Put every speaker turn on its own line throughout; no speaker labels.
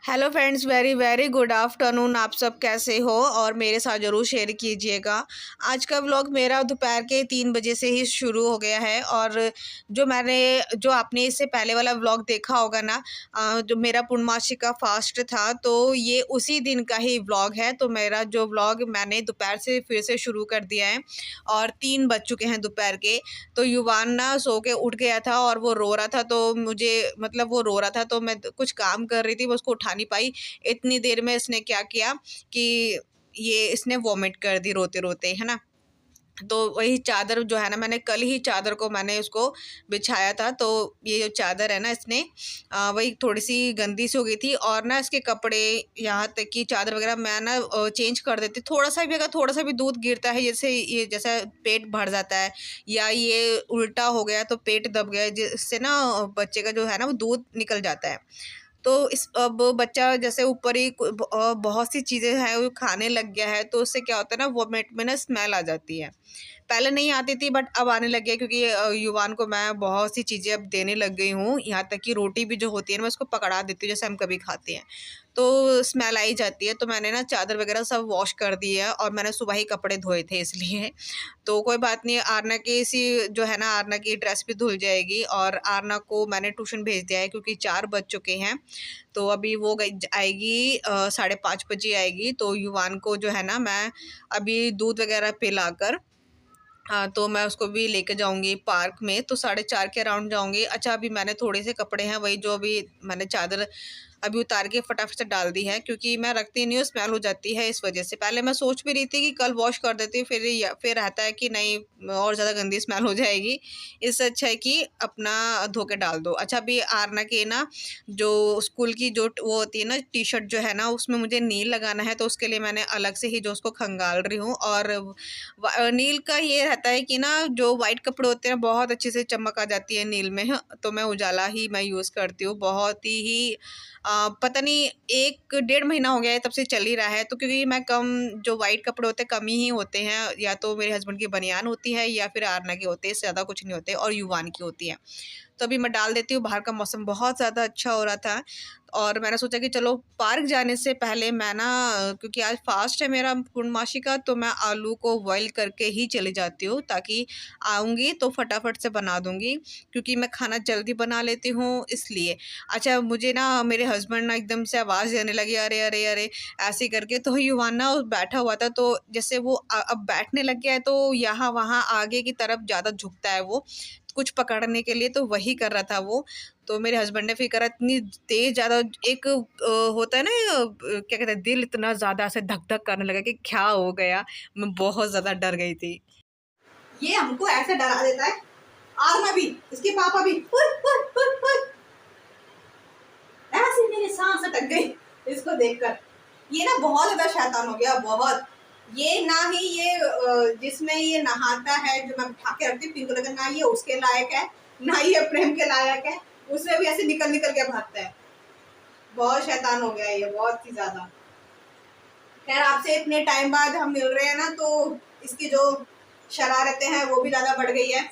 Hello friends, very very good afternoon. आप सब कैसे हो और मेरे साथ ज़रूर शेयर कीजिएगा। आज का व्लॉग मेरा दोपहर के 3 बजे से ही शुरू हो गया है और जो आपने इससे पहले वाला व्लॉग देखा होगा ना, जो मेरा पूर्णमासी का फास्ट था, तो ये उसी दिन का ही व्लॉग है। तो मेरा जो व्लॉग मैंने दोपहर से फिर से शुरू कर दिया है और 3 बज चुके हैं दोपहर के। तो युवान ना सो के उठ गया था और वो रो रहा था, तो मुझे मतलब वो रो रहा था तो मैं कुछ काम कर रही थी, वो उसको उठा नहीं पाई। इतनी देर में इसने क्या किया कि ये इसने वॉमिट कर दी रोते रोते, है ना। तो वही चादर जो है ना, मैंने कल ही चादर को मैंने उसको बिछाया था। तो ये जो चादर है ना, इसने वही थोड़ी सी गंदी सी हो गई थी और ना इसके कपड़े, यहाँ तक कि चादर वगैरह मैं ना चेंज कर देती। थोड़ा सा भी, अगर थोड़ा सा भी दूध गिरता है, जैसे ये जैसा पेट भर जाता है या ये उल्टा हो गया तो पेट दब गया, जिससे ना बच्चे का जो है ना वो दूध निकल जाता है। तो अब बच्चा जैसे ऊपर ही बहुत सी चीज़ें हैं वो खाने लग गया है, तो उससे क्या होता है ना, वोमिट में ना स्मेल आ जाती है। पहले नहीं आती थी बट अब आने लग गई, क्योंकि युवान को मैं बहुत सी चीज़ें अब देने लग गई हूँ। यहाँ तक कि रोटी भी जो होती है ना, मैं उसको पकड़ा देती हूँ जैसे हम कभी खाते हैं, तो स्मेल आई जाती है। तो मैंने ना चादर वगैरह सब वॉश कर दी है और मैंने सुबह ही कपड़े धोए थे इसलिए। तो कोई बात नहीं, आरना की सी जो है ना, आरना की ड्रेस भी धुल जाएगी और आरना को मैंने ट्यूशन भेज दिया है क्योंकि 4 बज चुके हैं। तो अभी वो गई आएगी 5:30 बजे आएगी। तो युवान को जो है ना, मैं अभी दूध वगैरह पिलाकर, हाँ, तो मैं उसको भी लेके जाऊंगी पार्क में, तो 4:30 के अराउंड जाऊंगी। अच्छा, अभी मैंने थोड़े से कपड़े हैं, वही जो अभी मैंने चादर अभी उतार के फटाफट से डाल दी है, क्योंकि मैं रखती नहीं हूँ, स्मेल हो जाती है इस वजह से। पहले मैं सोच भी रही थी कि कल वॉश कर देती हूँ, फिर रहता है कि नहीं, और ज़्यादा गंदी स्मेल हो जाएगी। इससे अच्छा है कि अपना धो के डाल दो। अच्छा, अभी आरना के ना जो स्कूल की जो वो होती है ना टी शर्ट जो है ना, उसमें मुझे नील लगाना है, तो उसके लिए मैंने अलग से ही जो उसको खंगाल रही हूँ। और नील का ये रहता है कि ना, जो वाइट कपड़े होते हैं बहुत अच्छे से चमक आ जाती है नील में। तो मैं उजाला ही मैं यूज़ करती हूँ, बहुत ही पता नहीं 1 डेढ़ महीना हो गया है तब से चल ही रहा है। तो क्योंकि मैं कम, जो वाइट कपड़े होते हैं कम ही होते हैं, या तो मेरे हस्बैंड की बनियान होती है या फिर आरना की होती है, इससे ज़्यादा कुछ नहीं होते, और युवान की होती है। तो अभी मैं डाल देती हूँ। बाहर का मौसम बहुत ज़्यादा अच्छा हो रहा था और मैंने सोचा कि चलो पार्क जाने से पहले मैं ना, क्योंकि आज फास्ट है मेरा पूर्णमासी का, तो मैं आलू को बॉईल करके ही चली जाती हूँ, ताकि आऊँगी तो फटाफट से बना दूँगी, क्योंकि मैं खाना जल्दी बना लेती हूँ इसलिए। अच्छा, मुझे ना मेरे हस्बैंड ना एकदम से आवाज़ देने लगे, अरे अरे अरे ऐसे करके। तो युवान ना बैठा हुआ था, तो जैसे वो अब बैठने लग गया है, तो यहाँ वहाँ आगे की तरफ ज़्यादा झुकता है वो कुछ पकड़ने के लिए, तो वही कर रहा था वो। तो मेरे हस्बैंड ने फिर करा, इतनी तेज ज़्यादा एक होता है ना, क्या कहते हैं, दिल इतना ज़्यादा ऐसे धक धक करने लगा कि क्या हो गया। मैं बहुत ज़्यादा डर गई थी। ये हमको ऐसे डरा देता है, आरना भी, इसके पापा भी, ऐसे मेरी सांस अटक गई इसको देखकर। ये ना बहुत ज्यादा शैतान हो गया, बहुत। ये ना ही ये जिसमें ये नहाता है, जो मैं उठा के रखती हूँ पिंक कलर का, ना ये उसके लायक है ना ये प्रेम के लायक है। उसमें भी ऐसे निकल निकल के भागता है। बहुत शैतान हो गया ये, बहुत ही ज्यादा। खैर, आपसे इतने टाइम बाद हम मिल रहे हैं ना, तो इसकी जो शरारतें हैं वो भी ज्यादा बढ़ गई है।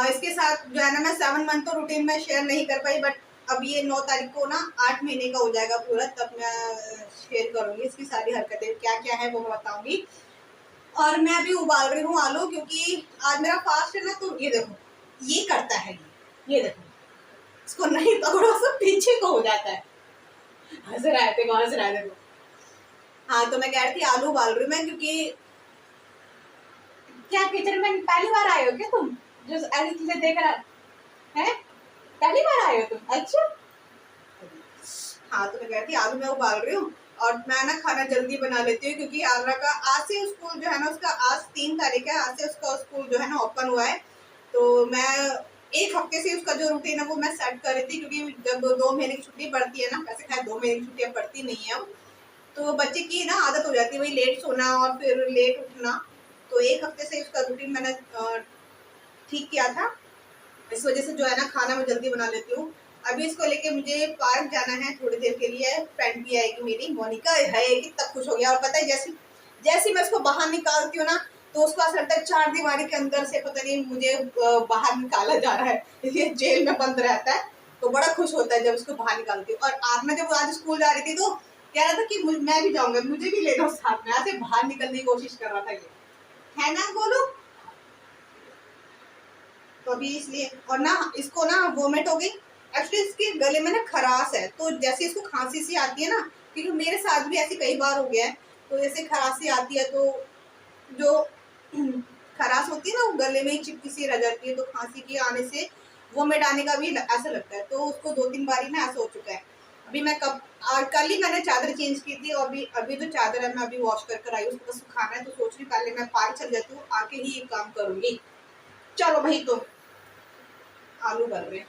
इसके साथ जो है ना, मैं 7 मंथ तो रूटीन में शेयर नहीं कर पाई, बट अब ये 9 तारीख को ना 8 महीने का हो जाएगा पूरा, तब मैं शेयर करूंगी इसकी सारी हरकतें क्या क्या है वो मैं बताऊंगी। और मैं अभी उबाल रही हूँ आलू, क्योंकि आज मेरा फास्ट है ना। तो ये देखो, ये करता है, ये देखो, इसको नहीं पकड़ो सब पीछे को हो जाता है। हंस रहा है, देखो हंस रहा है, देखो। हाँ, तो मैं कह रही थी आलू उबाल रही हूँ मैं, क्योंकि क्या किचन में पहली बार आए हो क्या तुम, जो ऐसी चीजें देख रहा है? पहली बार आए हो तुम? अच्छा। हाँ, तो मैं कहती आलू मैं उबाल रही हूँ और मैं ना खाना जल्दी बना लेती हूँ, क्योंकि आगरा का आज से स्कूल जो है ना, उसका आज 3 तारीख है, आज से उसका स्कूल जो है ना ओपन हुआ है। तो मैं 1 हफ्ते से उसका जो रूटीन है वो मैं सेट कर रही थी, क्योंकि जब 2 महीने की छुट्टी पड़ती है ना, वैसे खैर 2 महीने की छुट्टियाँ पड़ती नहीं है अब, तो बच्चे की ना आदत हो जाती है वही लेट सोना और फिर लेट उठना। तो 1 हफ्ते से उसका रूटीन मैंने ठीक किया था। इस वजह से जो है ना, खाना मैं जल्दी बना लेती हूँ। अभी इसको लेके मुझे पार्क जाना है थोड़ी देर के लिए। फ्रेंड भी आएगी मेरी, मोनिका है, कितना खुश हो गया। और पता है, जैसी जैसी मैं इसको बाहर निकालती हूँ ना, तो उसको ऐसा लगता है 4 दीवारी के अंदर से पता नहीं मुझे बाहर निकाला जा रहा है, ये जेल में बंद रहता है। तो बड़ा खुश होता है जब उसको बाहर निकालती हूँ। और आरना जब आज स्कूल जा रही थी तो कह रहा था कि मैं भी जाऊंगा, मुझे भी ले लो साथ में, ऐसे बाहर निकलने की कोशिश कर रहा था, ये है ना गोलू। तो अभी इसलिए, और ना इसको ना वोमिट हो गई एक्चुअली, इसके गले में ना खराश है, तो जैसे इसको खांसी सी आती है ना, क्योंकि मेरे साथ भी ऐसे कई बार हो गया है, तो जैसे खराशी आती है तो जो खराश होती है ना वो गले में ही चिपकी सी रह जाती है, तो खांसी के आने से वोमिट आने का भी ऐसा लगता है, तो उसको 2-3 बार ही ना ऐसा हो चुका है। अभी मैं कल ही मैंने चादर चेंज की थी, और अभी जो चादर है मैं अभी वॉश कर आई, उसको सुखाना है, तो सोच रही पहले मैं पार्क चल जाती हूँ, आके ही ये काम करूंगी। चलो भाई, तो आलू बन रहे हैं।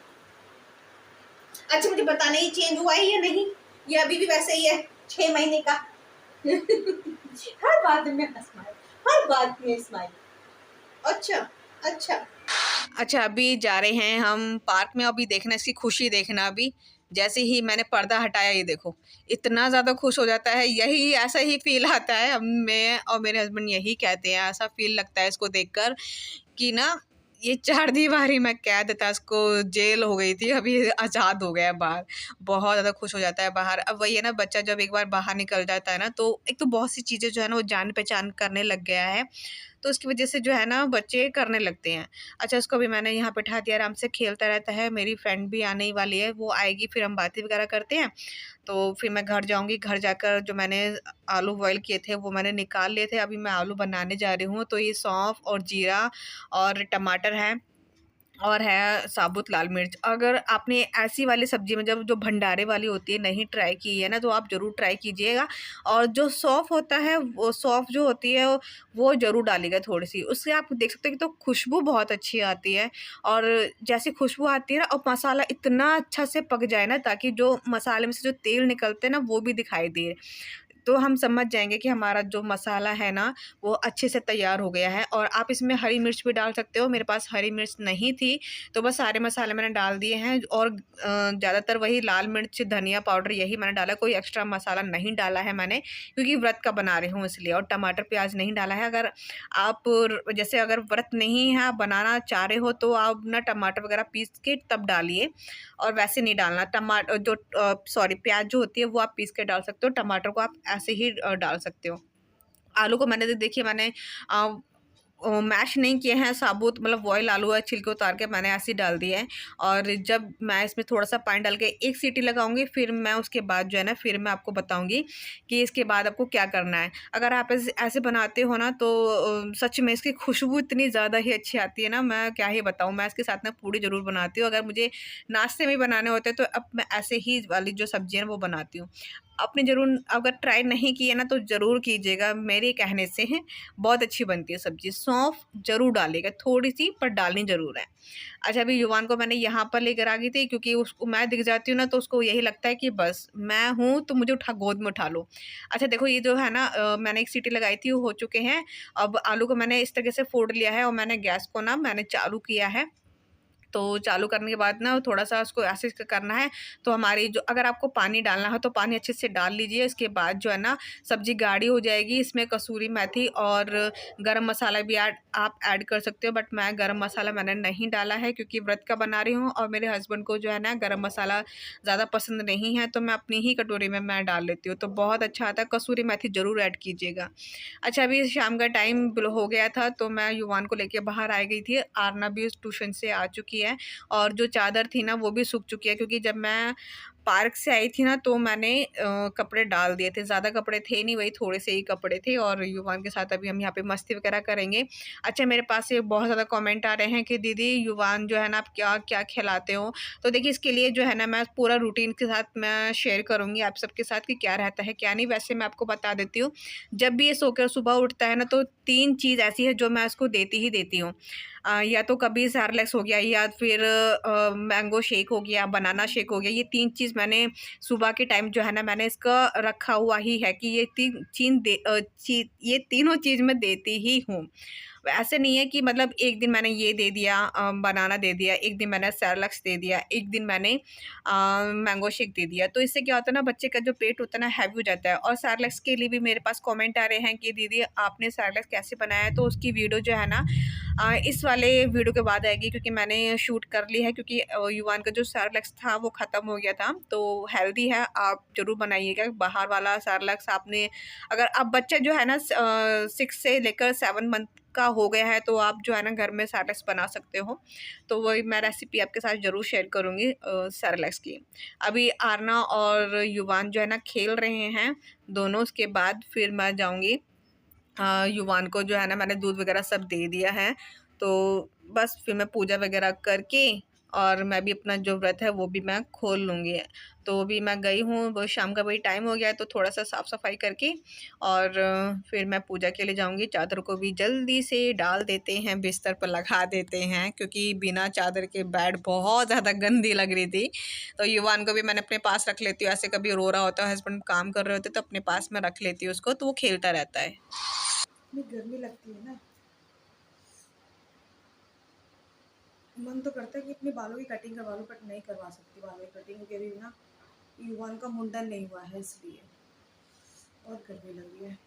अच्छा मुझे बताने, ये चेंज हुआ है या नहीं, ये अभी भी वैसे ही है 6 महीने का। हर बात में स्माइल, हर बात में स्माइल। अच्छा अच्छा अच्छा, अभी जा रहे हैं हम पार्क में, अभी देखना इसकी खुशी देखना। अभी जैसे ही मैंने पर्दा हटाया, ये देखो इतना ज़्यादा खुश हो जाता है, यही ऐसा ही फील आता है। अब मैं और मेरे हस्बैंड यही कहते हैं, ऐसा फील लगता है इसको देखकर कि ना ये चारदीवारी में कैद था, इसको जेल हो गई थी, अभी आज़ाद हो गया है बाहर। बहुत ज़्यादा खुश हो जाता है बाहर। अब वही है ना, बच्चा जब एक बार बाहर निकल जाता है ना, तो एक तो बहुत सी चीज़ें जो है ना वो जान पहचान करने लग गया है, तो उसकी वजह से जो है ना बच्चे करने लगते हैं। अच्छा, उसको भी मैंने यहाँ बैठा दिया, आराम से खेलता रहता है। मेरी फ्रेंड भी आने ही वाली है, वो आएगी, फिर हम बातें वगैरह करते हैं। तो फिर मैं घर जाऊँगी, घर जाकर जो मैंने आलू बॉयल किए थे वो मैंने निकाल लिए थे, अभी मैं आलू बनाने जा रही हूँ। तो ये सौंफ और जीरा और टमाटर है, और है साबुत लाल मिर्च। अगर आपने ऐसी वाली सब्ज़ी में जब जो भंडारे वाली होती है नहीं ट्राई की है ना, तो आप ज़रूर ट्राई कीजिएगा। और जो सौंफ होता है, वो सौंफ जो होती है वो ज़रूर डालिएगा थोड़ी-सी। उससे आप देख सकते हैं कि तो खुशबू बहुत अच्छी आती है। और जैसे खुशबू आती है ना, और मसाला इतना अच्छा से पक जाए ना, ताकि जो मसाले में से जो तेल निकलते हैं ना वो भी दिखाई दे, तो हम समझ जाएँगे कि हमारा जो मसाला है ना, वो अच्छे से तैयार हो गया है। और आप इसमें हरी मिर्च भी डाल सकते हो, मेरे पास हरी मिर्च नहीं थी, तो बस सारे मसाले मैंने डाल दिए हैं। और ज़्यादातर वही लाल मिर्च, धनिया पाउडर यही मैंने डाला, कोई एक्स्ट्रा मसाला नहीं डाला है मैंने, क्योंकि व्रत का बना रही हूँ इसलिए। और टमाटर, प्याज़ नहीं डाला है। अगर आप जैसे अगर व्रत नहीं है, आप बनाना चाह रहे हो, तो आप ना टमाटर वगैरह पीस के तब डालिए, और वैसे नहीं डालना। जो सॉरी, प्याज़ जो होती है वो आप पीस के डाल सकते हो, टमाटर को आप ऐसे ही डाल सकते हो। आलू को मैंने देखिए मैंने अ मैश नहीं किए हैं, साबुत मतलब बॉयल आलू है, छिलके उतार के मैंने ऐसे ही डाल दिए हैं। और जब मैं इसमें थोड़ा-सा पानी डाल के 1 सीटी लगाऊँगी, फिर मैं उसके बाद जो है ना, फिर मैं आपको बताऊँगी कि इसके बाद आपको क्या करना है। अगर आप ऐसे ऐसे बनाते हो ना, तो सच में इसकी खुशबू इतनी ज़्यादा ही अच्छी आती है ना, मैं क्या ही बताऊँ। मैं इसके साथ ना पूड़ी ज़रूर बनाती हूँ, अगर मुझे नाश्ते में बनाने होते हैं, तो अब मैं ऐसे ही वाली जो सब्ज़ी है वो बनाती हूँ। आपने ज़रूर, अगर ट्राई नहीं की है ना, तो ज़रूर कीजिएगा, मेरे कहने से है, बहुत अच्छी बनती है सब्ज़ी। सौंफ ज़रूर डालिएगा, थोड़ी-सी पर डालनी ज़रूर है। अच्छा, अभी युवान को मैंने यहाँ पर लेकर आ गई थी, क्योंकि उसको मैं दिख जाती हूँ ना, तो उसको यही लगता है कि बस मैं हूँ तो मुझे गोद में उठा लो। अच्छा देखो, ये जो है ना मैंने 1 सीटी लगाई थी, वो हो चुके हैं। अब आलू को मैंने इस तरीके से फोड़ लिया है, और मैंने गैस को ना मैंने चालू किया है। तो चालू करने के बाद ना थोड़ा-सा उसको ऐसे करना है, तो हमारी जो, अगर आपको पानी डालना हो तो पानी अच्छे से डाल लीजिए। इसके बाद जो है ना सब्ज़ी गाढ़ी हो जाएगी। इसमें कसूरी मेथी और गरम मसाला भी आप ऐड कर सकते हो, बट मैं गरम मसाला मैंने नहीं डाला है, क्योंकि व्रत का बना रही हूँ, और मेरे हस्बैंड को जो है ना गरम मसाला ज़्यादा पसंद नहीं है, तो मैं अपनी ही कटोरी में मैं डाल लेती हूँ, तो बहुत अच्छा आता है। कसूरी मेथी ज़रूर ऐड कीजिएगा। अच्छा, अभी शाम का टाइम हो गया था, तो मैं युवान को लेके बाहर आ गई थी। आरना भी ट्यूशन से आ चुकी है, और जो चादर थी ना वो भी सूख चुकी है, क्योंकि जब मैं पार्क से आई थी ना, तो मैंने कपड़े डाल दिए थे। ज़्यादा कपड़े थे नहीं, वही थोड़े से ही कपड़े थे, और युवान के साथ अभी हम यहाँ पे मस्ती वगैरह करेंगे। अच्छा, मेरे पास ये बहुत ज़्यादा कमेंट आ रहे हैं कि दीदी युवान जो है ना, आप क्या-क्या खिलाते हो? तो देखिए, इसके लिए जो है ना मैं पूरा रूटीन के साथ मैं शेयर करूँगी आप सबके साथ कि क्या रहता है, क्या नहीं। वैसे मैं आपको बता देती हूँ, जब भी ये सोकर सुबह उठता है ना, तो 3 चीज़ ऐसी है जो मैं उसको देती ही देती हूँ। या तो कभी सेरेलैक्स हो गया, या फिर मैंगो शेक हो गया, बनाना शेक हो गया। ये 3 चीज़ मैंने सुबह के टाइम जो है ना मैंने इसका रखा हुआ ही है, कि ये तीनों चीज़ मैं देती ही हूँ। ऐसे नहीं है कि मतलब एक दिन मैंने ये दे दिया, बनाना दे दिया, एक दिन मैंने सेरेलैक्स दे दिया, एक दिन मैंने मैंगो शेक दे दिया। तो इससे क्या होता है ना, बच्चे का जो पेट होता है ना हैवी हो जाता है। और सेरेलैक्स के लिए भी मेरे पास कमेंट आ रहे हैं कि दीदी आपने सेरेलैक्स कैसे बनाया है? तो उसकी वीडियो जो है ना इस वाले वीडियो के बाद आएगी, क्योंकि मैंने शूट कर ली है, क्योंकि युवान का जो सेरेलैक्स था वो ख़त्म हो गया था। तो हेल्दी है, आप ज़रूर बनाइएगा। बाहर वाला सेरेलैक्स आपने, अगर आप बच्चा जो है ना 6 से लेकर 7 मंथ का हो गया है, तो आप जो है ना घर में सेरेलैक्स बना सकते हो। तो वही मैं रेसिपी आपके साथ ज़रूर शेयर करूँगी सेरेलैक्स की। अभी आरना और युवान जो है ना खेल रहे हैं दोनों, उसके बाद फिर मैं जाऊँगी। युवान को जो है ना मैंने दूध वगैरह सब दे दिया है। तो बस फिर मैं पूजा वगैरह करके और मैं भी अपना जो व्रत है वो भी मैं खोल लूँगी। तो अभी मैं गई हूँ, वो शाम का वही टाइम हो गया है, तो थोड़ा-सा साफ-सफाई करके और फिर मैं पूजा के लिए जाऊँगी। चादर को भी जल्दी से डाल देते हैं, बिस्तर पर लगा देते हैं, क्योंकि बिना चादर के बेड बहुत ज़्यादा गंदी लग रही थी। तो युवान को भी मैंने अपने पास रख लेती हूँ, ऐसे कभी रो रहा होता है, हस्बैंड काम कर रहे होते हैं, तो अपने पास मैं रख लेती हूँ उसको, तो वो खेलता रहता है।
इतनी गर्मी लगती है ना, मन तो करता है कि अपने बालों की कटिंग करवा लूँ, बट नहीं करवा सकती बालों की कटिंग, क्योंकि अभी ना युवान का मुंडन नहीं हुआ है, इसलिए बहुत गर्मी लग रही है।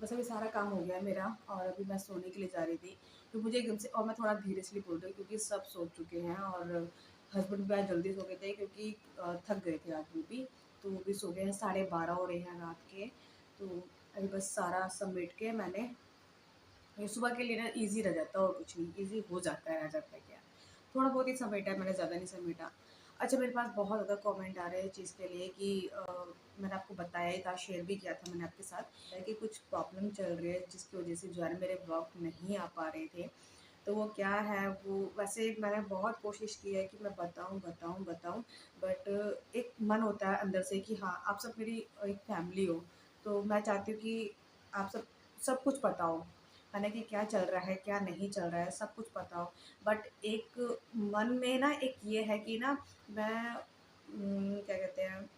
बस अभी सारा काम हो गया है मेरा और अभी मैं सोने के लिए जा रही थी। तो मुझे एकदम से, और मैं थोड़ा धीरे से बोल रही हूँ क्योंकि सब सो चुके हैं और हस्बैंड भी आज जल्दी सो गए थे, क्योंकि थक गए थे आज वो भी। तो वो भी सो गए हैं, 12:30 हो रहे हैं रात के। तो अभी बस सारा समेट के मैंने, ये सुबह के लिए ना ईज़ी रह जाता है और कुछ नहीं, ईज़ी हो जाता है, रह जाता है क्या। थोड़ा बहुत ही समेटा है मैंने, ज़्यादा नहीं समेटा। अच्छा, मेरे पास बहुत ज़्यादा कमेंट आ रहे हैं इस चीज़ के लिए कि मैंने आपको बताया ही था, शेयर भी किया था मैंने आपके साथ कि कुछ प्रॉब्लम चल रही है जिसकी वज़ह से जो है ना मेरे ब्लॉग नहीं आ पा रहे थे। तो वो क्या है, वो वैसे मैंने बहुत कोशिश की है कि मैं बताऊँ, बट एक मन होता है अंदर से कि हाँ, आप सब मेरी एक फैमिली हो, तो मैं चाहती हूँ कि आप सब सब कुछ पता हो, है ना, कि क्या चल रहा है, क्या नहीं चल रहा है, सब कुछ पता हो। बट एक मन में ना एक ये है कि ना मैं क्या कहते हैं,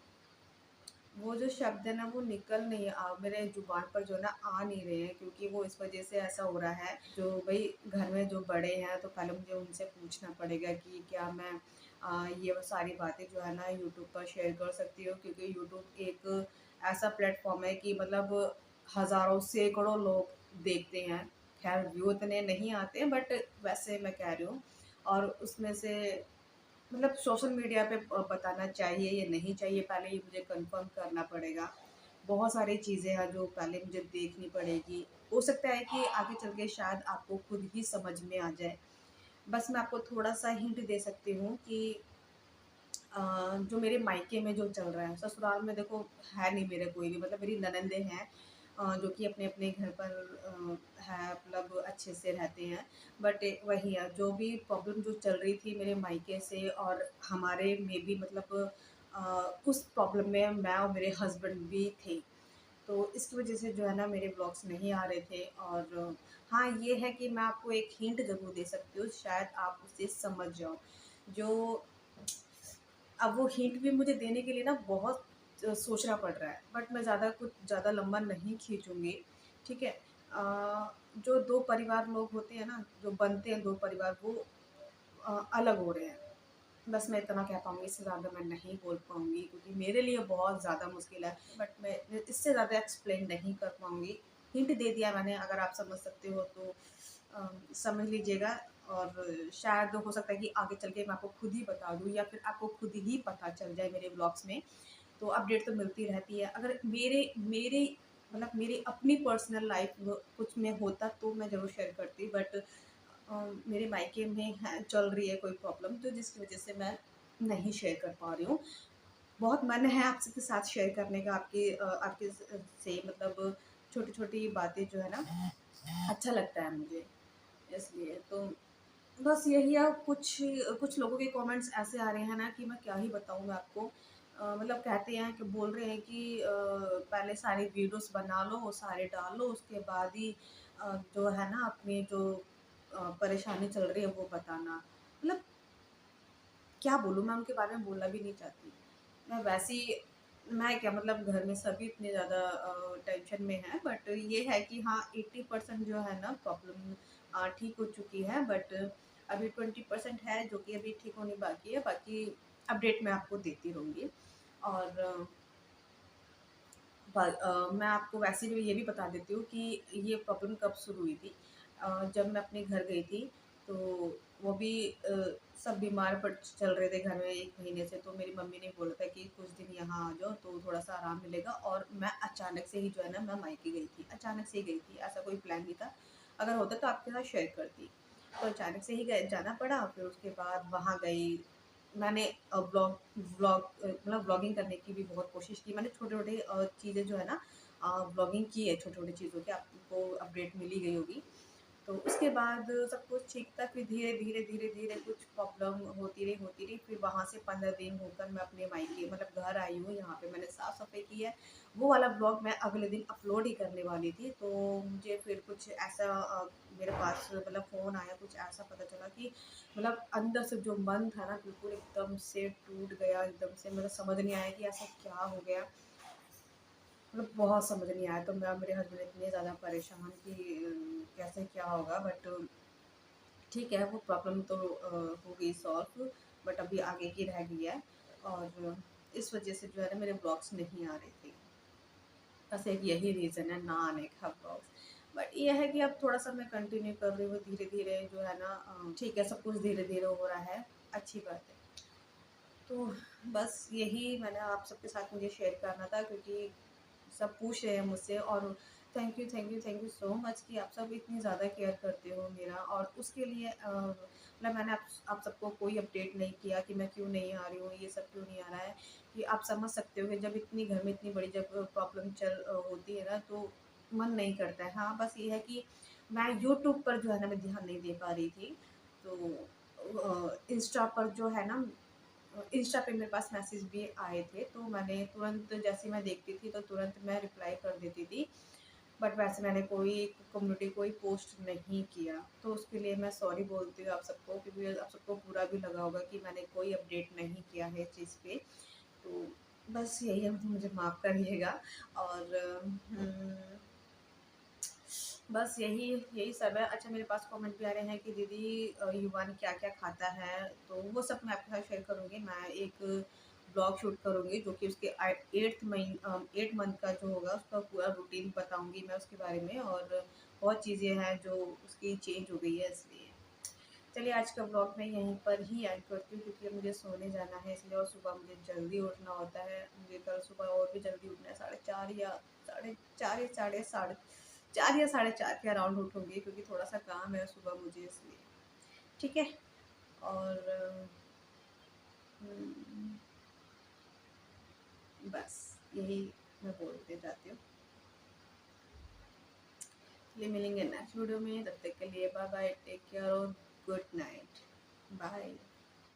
वो जो शब्द है ना वो निकल नहीं मेरे ज़ुबान पर जो है ना आ नहीं रहे हैं, क्योंकि वो इस वज़ह से ऐसा हो रहा है। जो भई घर में जो बड़े हैं तो पहले मुझे उनसे पूछना पड़ेगा कि क्या मैं ये वो सारी बातें जो है ना यूट्यूब पर शेयर कर सकती हूँ, क्योंकि यूट्यूब एक ऐसा प्लेटफ़ॉर्म है कि मतलब हज़ारों सैकड़ों लोग देखते हैं। ख़ैर व्यू इतने नहीं आते हैं, बट वैसे मैं कह रही हूँ। और उसमें से मतलब सोशल मीडिया पे बताना चाहिए या नहीं चाहिए, पहले ये मुझे कंफर्म करना पड़ेगा। बहुत सारी चीज़ें हैं जो पहले मुझे देखनी पड़ेगी। हो सकता है कि आगे चल के शायद आपको खुद ही समझ में आ जाए। बस मैं आपको थोड़ा-सा हिंट दे सकती हूँ कि जो मेरे मायके में जो चल रहा है, ससुराल में देखो है नहीं मेरे कोई भी, मतलब मेरी ननंदे हैं जो कि अपने-अपने घर पर है, मतलब अच्छे से रहते हैं। बट वही है, जो भी प्रॉब्लम जो चल रही थी मेरे मायके से और हमारे में भी, मतलब उस प्रॉब्लम में मैं और मेरे हस्बैंड भी थे। तो इसकी वज़ह से जो है ना मेरे ब्लॉग्स नहीं आ रहे थे। और हाँ, ये है कि मैं आपको एक हिंट ज़रूर दे सकती हूँ, शायद आप उसे समझ जाओ। जो अब वो हिंट भी मुझे देने के लिए ना बहुत सोचना पड़ रहा है, बट मैं ज़्यादा लंबा नहीं खींचूँगी, ठीक है? जो 2 परिवार लोग होते हैं ना, जो बनते हैं 2 परिवार, वो अलग हो रहे हैं। बस मैं इतना कह पाऊँगी, इससे ज़्यादा मैं नहीं बोल पाऊँगी, क्योंकि मेरे लिए बहुत ज़्यादा मुश्किल है, बट मैं इससे ज़्यादा एक्सप्लेन नहीं कर पाऊँगी। हिंट दे दिया मैंने, अगर आप समझ सकते हो तो समझ लीजिएगा। और शायद हो सकता है कि आगे चल के मैं आपको खुद ही बता दूँ, या फिर आपको खुद ही पता चल जाए मेरे ब्लॉग्स में। तो अपडेट तो मिलती रहती है। अगर मेरे मेरे मतलब मेरी अपनी पर्सनल लाइफ़ कुछ में होता तो मैं ज़रूर शेयर करती, बट मेरे मायके में है, चल रही है कोई प्रॉब्लम, तो जिसकी वज़ह से मैं नहीं शेयर कर पा रही हूँ। बहुत मन है आपसे के साथ शेयर करने का, आपके से मतलब छोटी-छोटी बातें जो है ना, अच्छा लगता है मुझे, इसलिए। तो बस यही है। कुछ कुछ लोगों के कमेंट्स ऐसे आ रहे हैं ना कि मैं क्या ही बताऊँ मैं आपको। मतलब कहते हैं कि बोल रहे हैं कि पहले सारी वीडियोज़ बना लो, सारे डाल लो, उसके बाद ही जो है ना अपनी जो परेशानी चल रही है वो बताना। मतलब क्या बोलूँ, मैं उनके बारे में बोलना भी नहीं चाहती। मैं वैसे ही मैं क्या मतलब घर में सभी इतने ज़्यादा टेंशन में हैं, बट ये है कि हाँ 80% जो है ना प्रॉब्लम ठीक हो चुकी है, बट अभी 20% है जो कि अभी ठीक होनी बाकी है। बाकी अपडेट मैं आपको देती रहूँगी। और मैं आपको वैसे भी ये भी बता देती हूँ कि ये प्रॉब्लम कब शुरू हुई थी। जब मैं अपने घर गई थी, तो वो भी सब बीमार पड़ चल रहे थे घर में 1 महीने से। तो मेरी मम्मी ने बोला था कि कुछ दिन यहाँ आ जाओ तो थोड़ा-सा आराम मिलेगा, और मैं अचानक से ही जो है ना मैं मायके गई थी। अचानक से ही गई थी, ऐसा कोई प्लान नहीं था। अगर होता तो आपके साथ शेयर करती। तो अचानक से ही गए जाना पड़ा, फिर उसके बाद वहाँ गई। मैंने मतलब व्लॉगिंग करने की भी बहुत कोशिश की। मैंने छोटे-छोटे चीज़ें जो है ना व्लॉगिंग की है छोटे-छोटे चीज़ों की, आपको अपडेट मिल ही गई होगी। तो उसके बाद सब कुछ ठीक था, फिर धीरे-धीरे, धीरे-धीरे कुछ प्रॉब्लम होती रही। फिर वहाँ से 15 दिन होकर मैं अपने मायके मतलब घर आई हूँ, यहाँ पे मैंने साफ-सफाई की है। वो वाला ब्लॉग मैं अगले दिन अपलोड ही करने वाली थी, तो मुझे फिर कुछ ऐसा मेरे पास मतलब फ़ोन आया, कुछ ऐसा पता चला कि मतलब अंदर से जो मन था ना बिल्कुल एकदम से टूट गया, एकदम से मतलब समझ नहीं आया कि ऐसा क्या हो गया। मतलब बहुत समझ नहीं आया, तो मैं मेरे हस्बैंड इतने ज़्यादा परेशान कि कैसे क्या होगा, बट ठीक है वो प्रॉब्लम तो हो गई सॉल्व, बट अभी आगे की रह गई है। और इस वजह से जो है ना मेरे ब्लॉग्स नहीं आ रहे थे। बस एक यही रीज़न है ना आने का ब्लॉग्स। बट ये है कि अब थोड़ा-सा मैं कंटिन्यू कर रही हूँ धीरे-धीरे जो है ना ठीक है सब कुछ धीरे-धीरे हो रहा है, अच्छी बात है। तो बस यही मैंने आप सबके साथ मुझे शेयर करना था, क्योंकि सब पूछ रहे हैं मुझसे। और थैंक यू सो मच कि आप सब इतनी ज़्यादा केयर करते हो मेरा। और उसके लिए मतलब मैंने आप सबको कोई अपडेट नहीं किया कि मैं क्यों नहीं आ रही हूँ, ये सब क्यों नहीं आ रहा है, कि आप समझ सकते हो कि जब इतनी घर में इतनी बड़ी जब प्रॉब्लम होती है ना, तो मन नहीं करता है। हाँ, बस ये है कि मैं यूट्यूब पर जो है ना मैं ध्यान नहीं दे पा रही थी। तो इंस्टा पर जो है ना इंस्टा पे मेरे पास मैसेज भी आए थे, तो मैंने तुरंत जैसे मैं देखती थी तो तुरंत मैं रिप्लाई कर देती थी। बट वैसे मैंने कोई कम्युनिटी कोई पोस्ट नहीं किया, तो उसके लिए मैं सॉरी बोलती हूँ आप सबको, क्योंकि आप सबको बुरा भी लगा होगा कि मैंने कोई अपडेट नहीं किया है इस चीज़ पे। तो बस यही है, मुझे माफ़ करिएगा। और बस यही यही सब है। अच्छा, मेरे पास कमेंट भी आ रहे हैं कि दीदी युवान क्या-क्या खाता है, तो वो सब मैं आपके साथ शेयर करूँगी। मैं एक ब्लॉग शूट करूँगी जो कि उसके 8 मंथ का जो होगा उसका पूरा रूटीन बताऊँगी मैं उसके बारे में। और बहुत चीज़ें हैं जो उसकी चेंज हो गई है इसलिए। चलिए आज का ब्लॉग मैं यहीं पर ही एंड करती हूँ, क्योंकि अब मुझे सोने जाना है इसलिए, और सुबह मुझे जल्दी उठना होता है। मुझे कल सुबह और भी जल्दी उठना है, 4:30 या साढ़े 4 या साढ़े 4 या साढ़े 4 के अराउंड उठूँगी, क्योंकि थोड़ा-सा काम है सुबह मुझे इसलिए। ठीक है? और हुँ, बस यही मैं बोलते जाती हूँ। चलिए मिलेंगे नेक्स्ट वीडियो में, तब तक के लिए बाय बाय, टेक केयर और गुड नाइट। बाय।